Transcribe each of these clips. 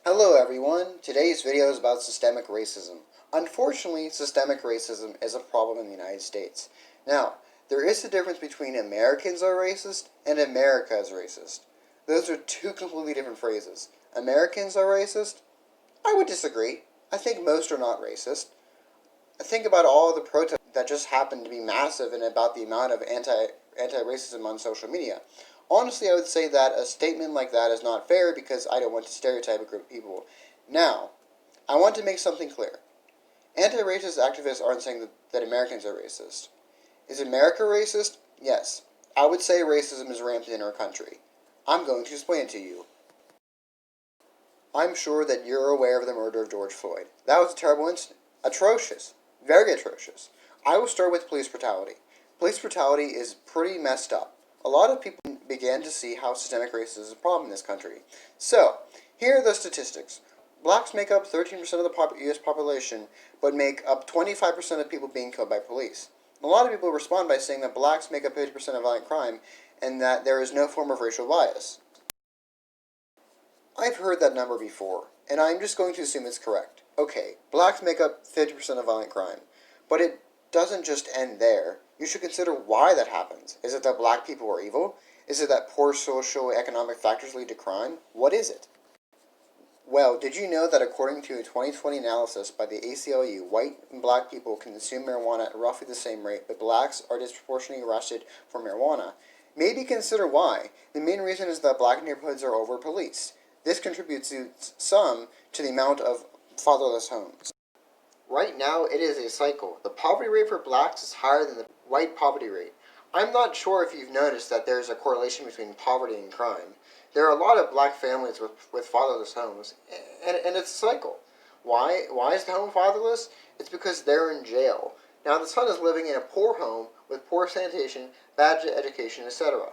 Hello everyone, today's video is about systemic racism. Unfortunately, systemic racism is a problem in the United States. Now, there is a difference between Americans are racist and America is racist. Those are two completely different phrases. Americans are racist? I would disagree. I think most are not racist. Think about all the protests that just happened to be massive and about the amount of anti-racism on social media. Honestly, I would say that a statement like that is not fair because I don't want to stereotype a group of people. Now, I want to make something clear. Anti-racist activists aren't saying that Americans are racist. Is America racist? Yes. I would say racism is rampant in our country. I'm going to explain it to you. I'm sure that you're aware of the murder of George Floyd. That was a terrible incident. Atrocious. Very atrocious. I will start with police brutality. Police brutality is pretty messed up. A lot of people began to see how systemic racism is a problem in this country. So, here are the statistics. Blacks make up 13% of the U.S. population, but make up 25% of people being killed by police. A lot of people respond by saying that blacks make up 50% of violent crime, and that there is no form of racial bias. I've heard that number before, and I'm just going to assume it's correct. Okay, blacks make up 50% of violent crime, but it doesn't just end there. You should consider why that happens. Is it that black people are evil? Is it that poor social economic factors lead to crime? What is it? Well, did you know that according to a 2020 analysis by the ACLU, white and black people consume marijuana at roughly the same rate, but blacks are disproportionately arrested for marijuana? Maybe consider why. The main reason is that black neighborhoods are over-policed. This contributes some to the amount of fatherless homes. Right now, it is a cycle. The poverty rate for blacks is higher than the white poverty rate. I'm not sure if you've noticed that there's a correlation between poverty and crime. There are a lot of black families with fatherless homes, and it's a cycle. Why is the home fatherless? It's because they're in jail. Now the son is living in a poor home with poor sanitation, bad education, etc.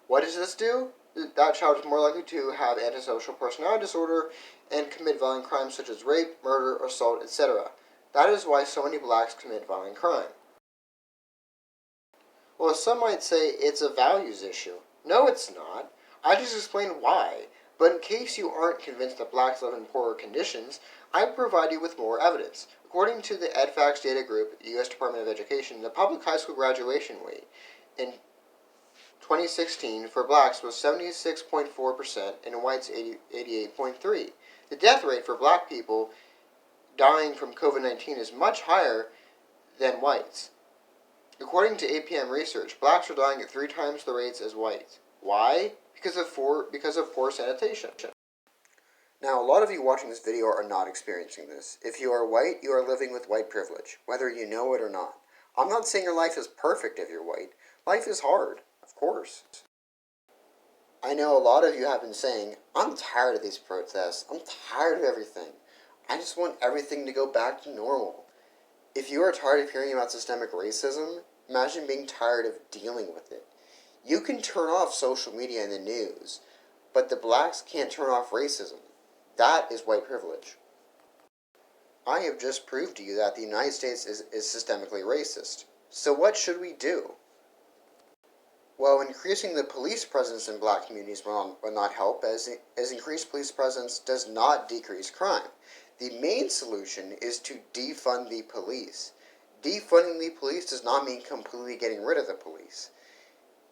What does this do? That child is more likely to have antisocial personality disorder and commit violent crimes such as rape, murder, assault, etc. That is why so many blacks commit violent crime. Well, some might say it's a values issue. No, it's not. I just explained why. But in case you aren't convinced that blacks live in poorer conditions, I will provide you with more evidence. According to the EdFacts data group, the U.S. Department of Education, the public high school graduation rate in 2016 for blacks was 76.4% and whites 88.3%. The death rate for black people dying from COVID-19 is much higher than whites. According to APM research, blacks are dying at 3 times the rates as whites. Why? Because of poor sanitation. Now, a lot of you watching this video are not experiencing this. If you are white, you are living with white privilege, whether you know it or not. I'm not saying your life is perfect if you're white. Life is hard, of course. I know a lot of you have been saying, I'm tired of these protests. I'm tired of everything. I just want everything to go back to normal. If you are tired of hearing about systemic racism, imagine being tired of dealing with it. You can turn off social media and the news, but the blacks can't turn off racism. That is white privilege. I have just proved to you that the United States is systemically racist. So what should we do? Well, increasing the police presence in black communities will not help, as increased police presence does not decrease crime. The main solution is to defund the police. Defunding the police does not mean completely getting rid of the police.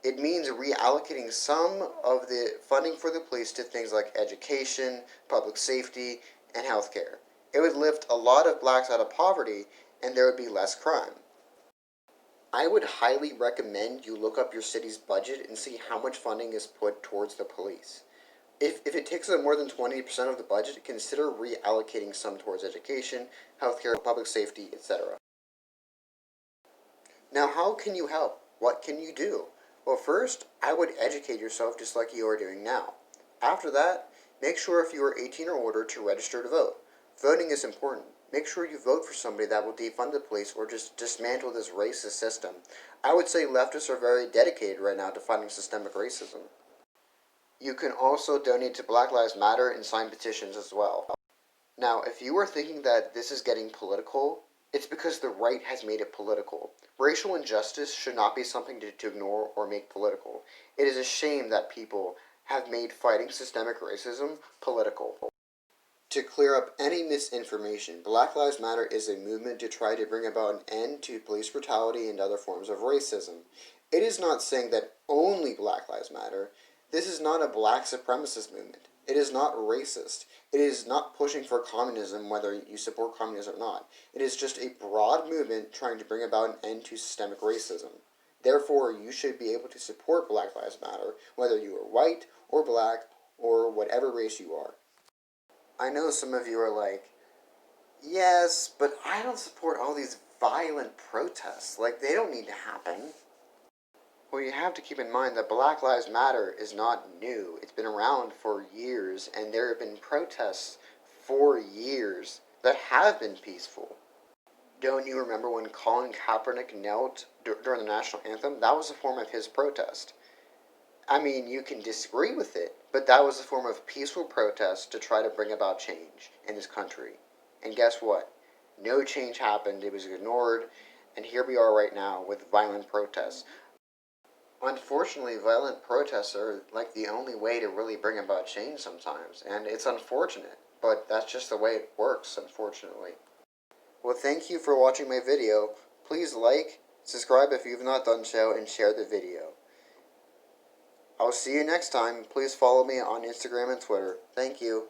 It means reallocating some of the funding for the police to things like education, public safety, and healthcare. It would lift a lot of blacks out of poverty, and there would be less crime. I would highly recommend you look up your city's budget and see how much funding is put towards the police. If it takes up more than 20% of the budget, consider reallocating some towards education, healthcare, public safety, etc. Now, how can you help? What can you do? Well, first, I would educate yourself just like you are doing now. After that, make sure if you are 18 or older to register to vote. Voting is important. Make sure you vote for somebody that will defund the police or just dismantle this racist system. I would say leftists are very dedicated right now to fighting systemic racism. You can also donate to Black Lives Matter and sign petitions as well. Now, if you are thinking that this is getting political, it's because the right has made it political. Racial injustice should not be something to ignore or make political. It is a shame that people have made fighting systemic racism political. To clear up any misinformation, Black Lives Matter is a movement to try to bring about an end to police brutality and other forms of racism. It is not saying that only Black Lives Matter. This is not a black supremacist movement. It is not racist. It is not pushing for communism, whether you support communism or not. It is just a broad movement trying to bring about an end to systemic racism. Therefore, you should be able to support Black Lives Matter, whether you are white or black or whatever race you are. I know some of you are like, yes, but I don't support all these violent protests. Like, they don't need to happen. Well, you have to keep in mind that Black Lives Matter is not new. It's been around for years, and there have been protests for years that have been peaceful. Don't you remember when Colin Kaepernick knelt during the national anthem? That was a form of his protest. I mean, you can disagree with it, but that was a form of peaceful protest to try to bring about change in this country. And guess what? No change happened. It was ignored, and here we are right now with violent protests. Unfortunately, violent protests are like the only way to really bring about change sometimes, and it's unfortunate, but that's just the way it works, unfortunately. Well, thank you for watching my video. Please like, subscribe if you've not done so, and share the video. I'll see you next time. Please follow me on Instagram and Twitter. Thank you.